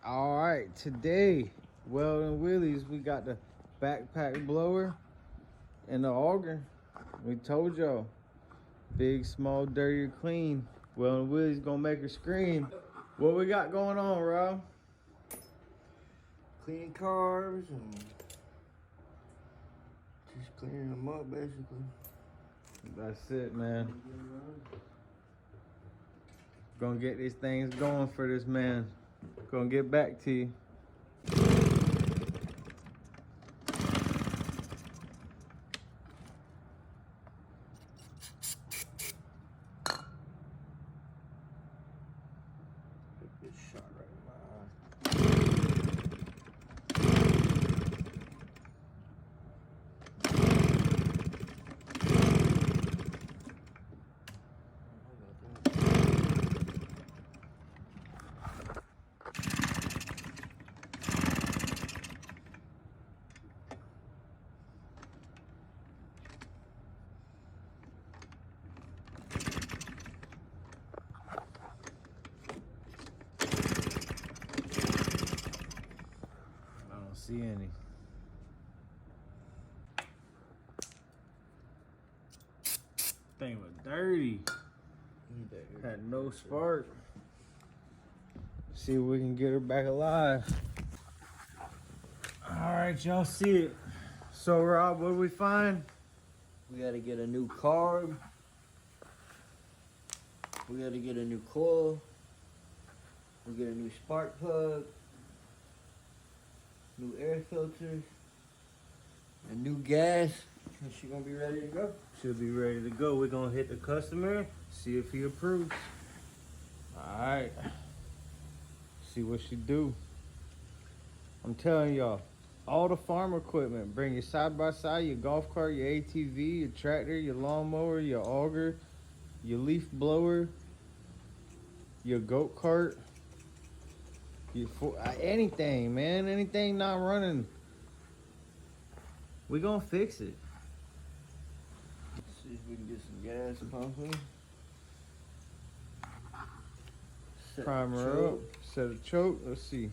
All right, today, Weldon Willie's, we got the backpack blower and the auger. We told y'all, big, small, dirty, or clean. Weldon Willie's gonna make her scream. What we got going on, Rob? Cleaning carbs and just cleaning them up, basically. That's it, man. Gonna get these things going for this man. Gonna get back to you. Good shot right in my eye. I don't see any. Thing was dirty. Had no spark. See if we can get her back alive. All right, y'all see it. So Rob, what did we find? We gotta get a new carb. We gotta get a new coil. We get a new spark plug. New air filter. A new gas. And she gonna be ready to go. She'll be ready to go. We're gonna hit the customer, see if he approves. All right. See what she do. I'm telling y'all, all the farm equipment, bring your side-by-side, your golf cart, your ATV, your tractor, your lawnmower, your auger, your leaf blower, your goat cart, anything, man, anything not running. We gonna fix it. Let's see if we can get some gas pumping. Set Primer the up, choke. set a choke, let's see.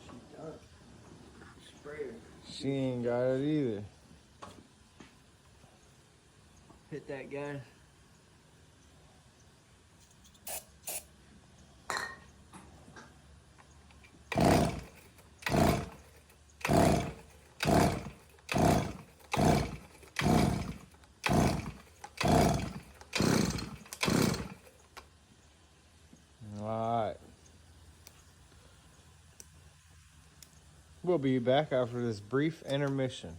She done. Sprayer. She ain't got it either. Hit that gas. Alright. We'll be back after this brief intermission.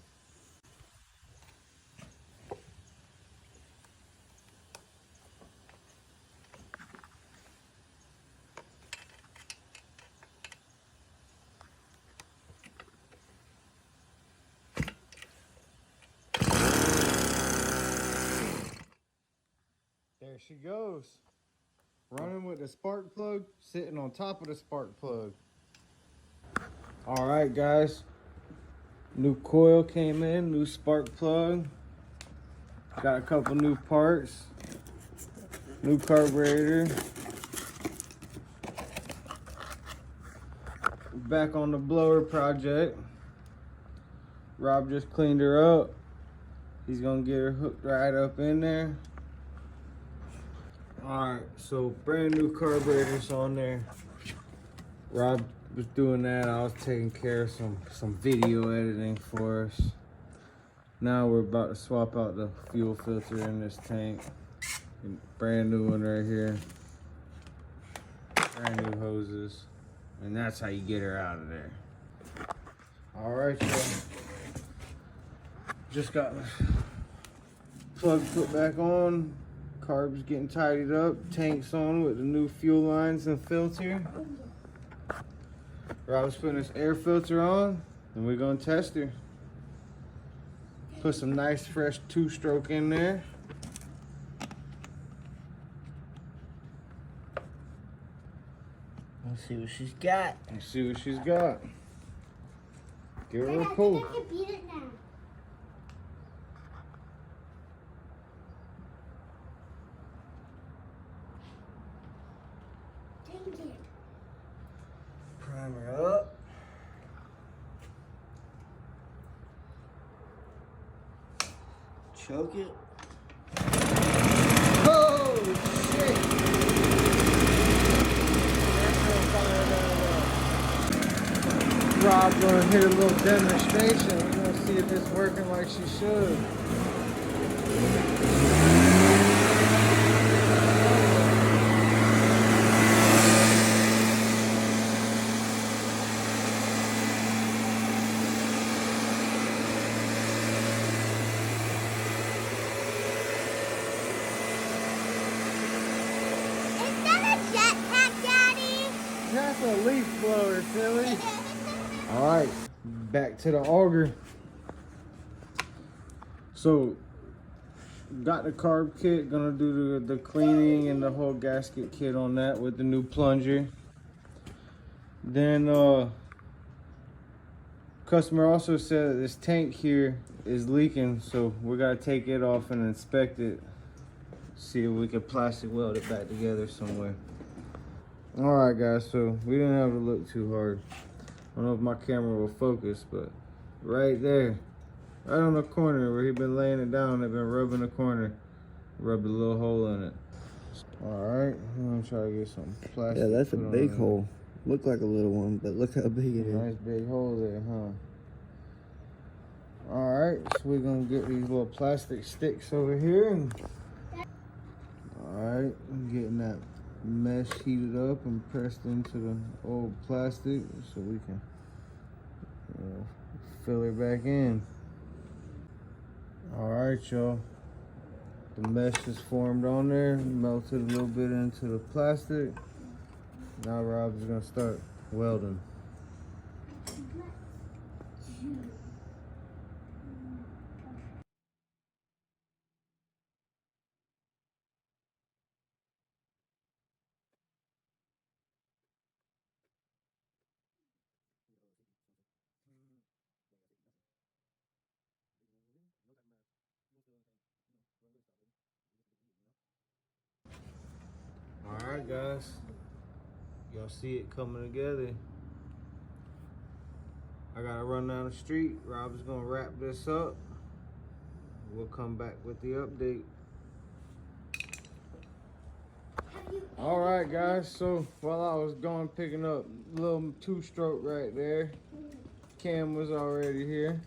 There she goes. Running with the spark plug, sitting on top of the spark plug. All right, guys. New coil came in, new spark plug. Got a couple new parts. New carburetor. Back on the blower project. Rob just cleaned her up. He's gonna get her hooked right up in there. Alright, so brand new carburetors on there. Rob was doing that. I was taking care of some video editing for us. Now we're about to swap out the fuel filter in this tank. Brand new one right here. Brand new hoses. And that's how you get her out of there. Alright, so just got the plug put back on. Carb's getting tidied up. Tank's on with the new fuel lines and filter. Rob's putting this air filter on, and we're gonna test her. Put some nice fresh 2-stroke in there. Let's see what she's got. Let's see what she's got. Give her a I pull. think I can beat it now. Dang it. Primer up. Choke it. Oh, shit. Rob gonna hit a little demonstration. We're gonna see if it's working like she should. Is that a jetpack, Daddy? That's a leaf blower, silly. All right, back to the auger. So, got the carb kit, gonna do the cleaning and the whole gasket kit on that with the new plunger. Then, customer also said that this tank here is leaking, so we gotta take it off and inspect it. See if we can plastic weld it back together somewhere. All right, guys, so we didn't have to look too hard. I don't know if my camera will focus, but right there, right on the corner where he been laying it down, they've been rubbing the corner, rubbed a little hole in it. All right, I'm gonna try to get some plastic. Yeah, that's a put on big there. hole. Look like a little one, but look how big it is. Nice big hole there, huh? All right, so we're gonna get these little plastic sticks over here. And all right, I'm getting that mesh heated up and pressed into the old plastic so we can fill it back in. All right, y'all. The mesh is formed on there, melted a little bit into the plastic. Now Rob's gonna start welding. All right, guys. Y'all see it coming together. I gotta run down the street. Rob's gonna wrap this up. We'll come back with the update. All right, guys. So while I was going picking up a little two-stroke right there, Cam was already here.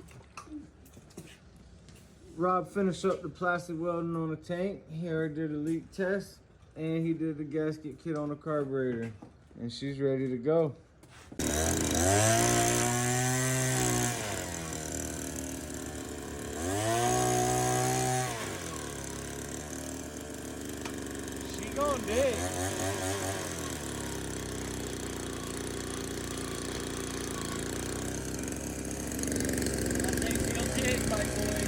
Rob finished up the plastic welding on the tank. He already did a leak test, and he did the gasket kit on the carburetor, and she's ready to go. She gonna dig. That thing's gonna take, my boy.